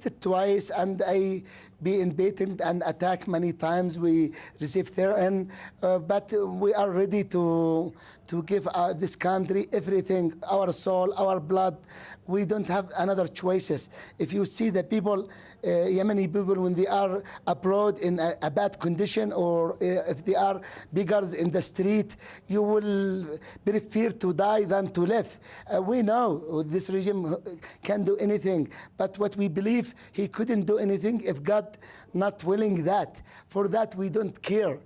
arrested twice, and I been beaten and attacked many times. We received threats, but we are ready to give this country everything, our soul, our blood. We don't have another choices. If you see the people, Yemeni people, when they are abroad in a bad condition, or if they are beggars in the street, you will prefer to die than to live. We know this regime can do anything, but what we believe, he couldn't do anything if God not willing that. For that, we don't care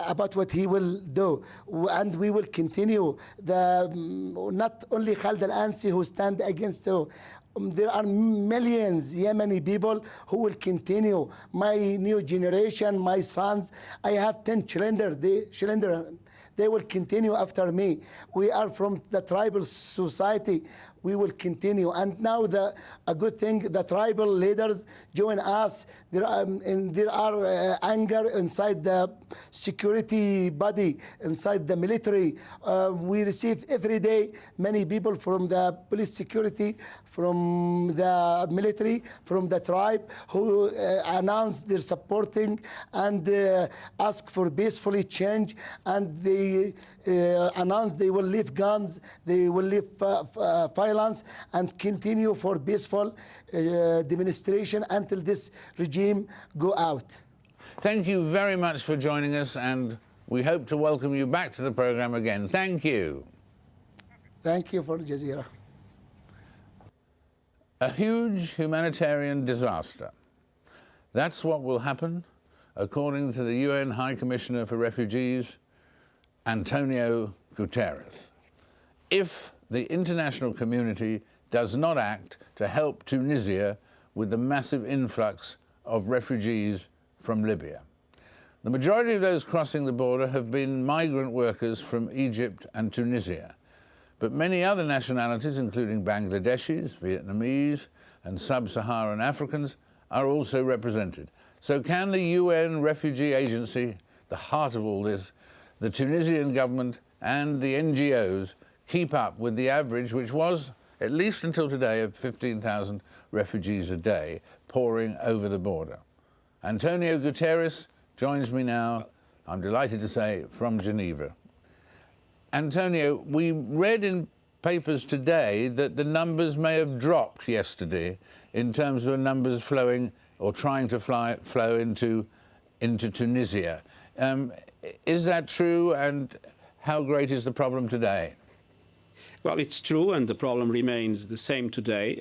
about what he will do, and we will continue. Not only Khalid al-Ansi who stand against you. There are millions Yemeni people who will continue. My new generation, my sons, I have 10 children. They will continue after me. We are from the tribal society. We will continue. And now a good thing, the tribal leaders join us. There are anger inside the security body, inside the military. We receive every day many people from the police security, from the military, from the tribe, who announce their supporting and ask for peacefully change, and they announce they will leave guns, they will leave violence, and continue for peaceful demonstration until this regime go out. Thank you very much for joining us, and we hope to welcome you back to the program again. Thank you. Thank you for AlJazeera. A huge humanitarian disaster. That's what will happen, according to the UN High Commissioner for Refugees, Antonio Guterres, if the international community does not act to help Tunisia with the massive influx of refugees from Libya. The majority of those crossing the border have been migrant workers from Egypt and Tunisia, but many other nationalities, including Bangladeshis, Vietnamese, and sub-Saharan Africans, are also represented. So can the UN Refugee Agency, the heart of all this, the Tunisian government and the NGOs keep up with the average, which was, at least until today, of 15,000 refugees a day pouring over the border? Antonio Guterres joins me now, I'm delighted to say, from Geneva. Antonio, we read in papers today that the numbers may have dropped yesterday in terms of the numbers flowing or trying to flow into Tunisia. Is that true, and how great is the problem today? Well, it's true, and the problem remains the same today.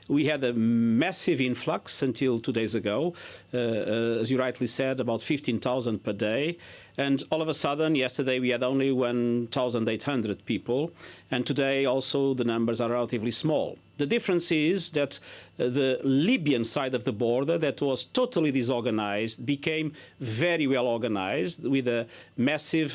We had a massive influx until 2 days ago, as you rightly said, about 15,000 per day. And all of a sudden, yesterday, we had only 1,800 people. And today, also, the numbers are relatively small. The difference is that the Libyan side of the border, that was totally disorganized, became very well organized with a massive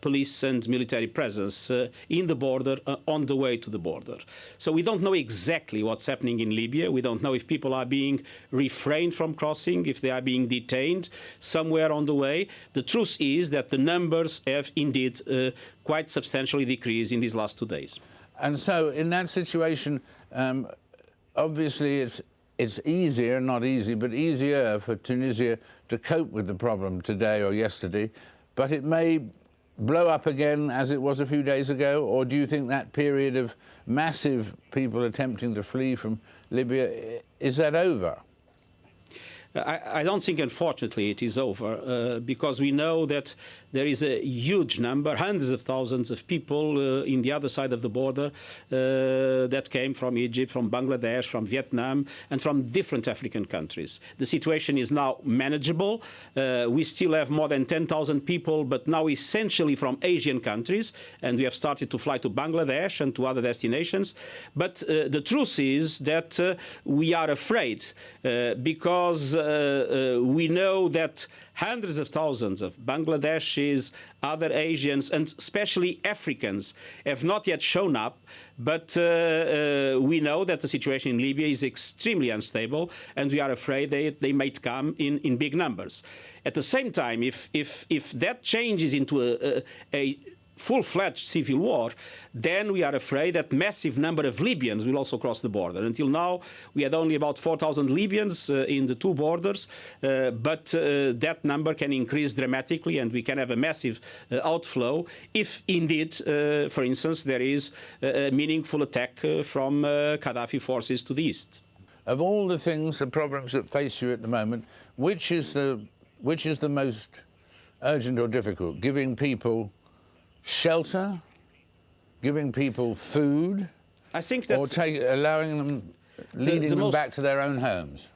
police and military presence in the border, on the way to the border. So we don't know exactly what's happening in Libya. We don't know if people are being refrained from crossing, if they are being detained somewhere on the way. The truth is that the numbers have indeed quite substantially decreased in these last 2 days. And so, in that situation, obviously it's easier, not easy, but easier for Tunisia to cope with the problem today or yesterday, but it may blow up again as it was a few days ago, or do you think that period of massive people attempting to flee from Libya, is that over? I don't think, unfortunately, it is over, because we know that there is a huge number, hundreds of thousands of people in the other side of the border that came from Egypt, from Bangladesh, from Vietnam, and from different African countries. The situation is now manageable. We still have more than 10,000 people, but now essentially from Asian countries, and we have started to fly to Bangladesh and to other destinations. But the truth is that we are afraid because we know that hundreds of thousands of Bangladeshis, other Asians, and especially Africans have not yet shown up. But we know that the situation in Libya is extremely unstable, and we are afraid they might come in big numbers. At the same time, if that changes into a full-fledged civil war, then we are afraid that massive number of Libyans will also cross the border. Until now, we had only about 4,000 Libyans in the two borders, but that number can increase dramatically, and we can have a massive outflow if indeed, for instance, there is a meaningful attack from Gaddafi forces to the east. Of all the things, the problems that face you at the moment, which is the most urgent or difficult? Giving people shelter, giving people food, I think that, or allowing them, leading them back to their own homes?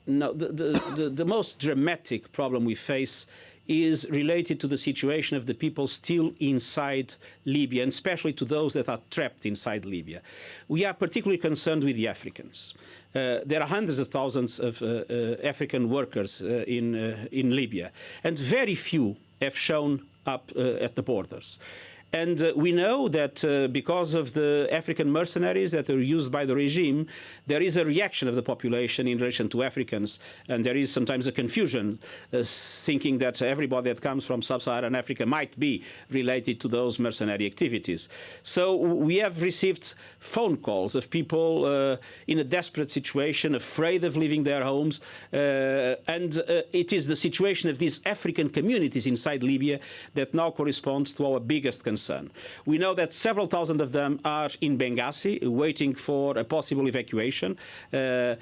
No, the most dramatic problem we face is related to the situation of the people still inside Libya, and especially to those that are trapped inside Libya. We are particularly concerned with the Africans. There are hundreds of thousands of African workers in Libya, and very few have shown up at the borders. And we know that because of the African mercenaries that are used by the regime, there is a reaction of the population in relation to Africans. And there is sometimes a confusion, thinking that everybody that comes from sub-Saharan Africa might be related to those mercenary activities. So we have received phone calls of people in a desperate situation, afraid of leaving their homes. And it is the situation of these African communities inside Libya that now corresponds to our biggest concern. We know that several thousand of them are in Benghazi waiting for a possible evacuation. They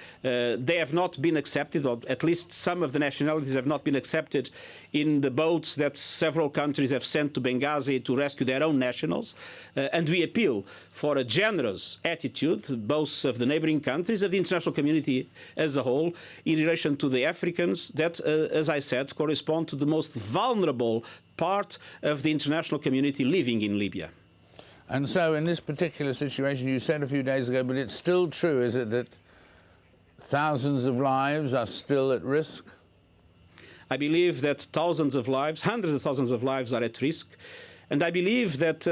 have not been accepted, or at least some of the nationalities have not been accepted in the boats that several countries have sent to Benghazi to rescue their own nationals. And we appeal for a generous attitude, both of the neighboring countries, of the international community as a whole, in relation to the Africans that, as I said, correspond to the most vulnerable part of the international community living in Libya. And so in this particular situation, you said a few days ago, but it's still true, is it, that thousands of lives are still at risk? I believe that thousands of lives, hundreds of thousands of lives are at risk. And I believe that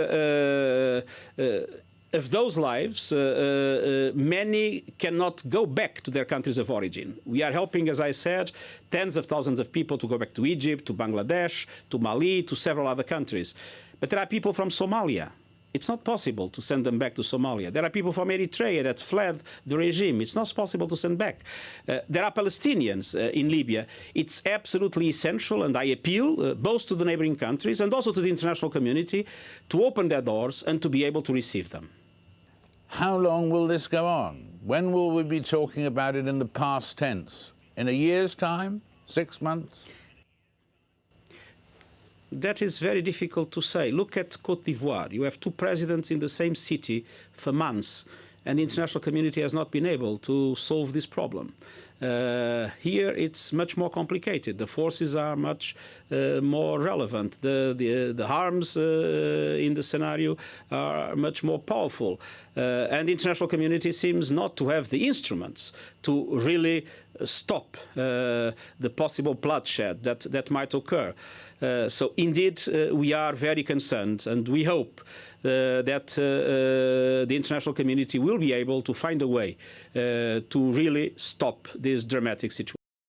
of those lives, many cannot go back to their countries of origin. We are helping, as I said, tens of thousands of people to go back to Egypt, to Bangladesh, to Mali, to several other countries. But there are people from Somalia. It's not possible to send them back to Somalia. There are people from Eritrea that fled the regime. It's not possible to send back. There are Palestinians in Libya. It's absolutely essential, and I appeal both to the neighboring countries and also to the international community to open their doors and to be able to receive them. How long will this go on? When will we be talking about it in the past tense? In a year's time? 6 months? That is very difficult to say. Look at Côte d'Ivoire. You have two presidents in the same city for months, and the international community has not been able to solve this problem. Here it's much more complicated. The forces are much more relevant. The harms in the scenario are much more powerful. And the international community seems not to have the instruments to really stop the possible bloodshed that might occur. So indeed, we are very concerned, and we hope that the international community will be able to find a way to really stop this dramatic situation.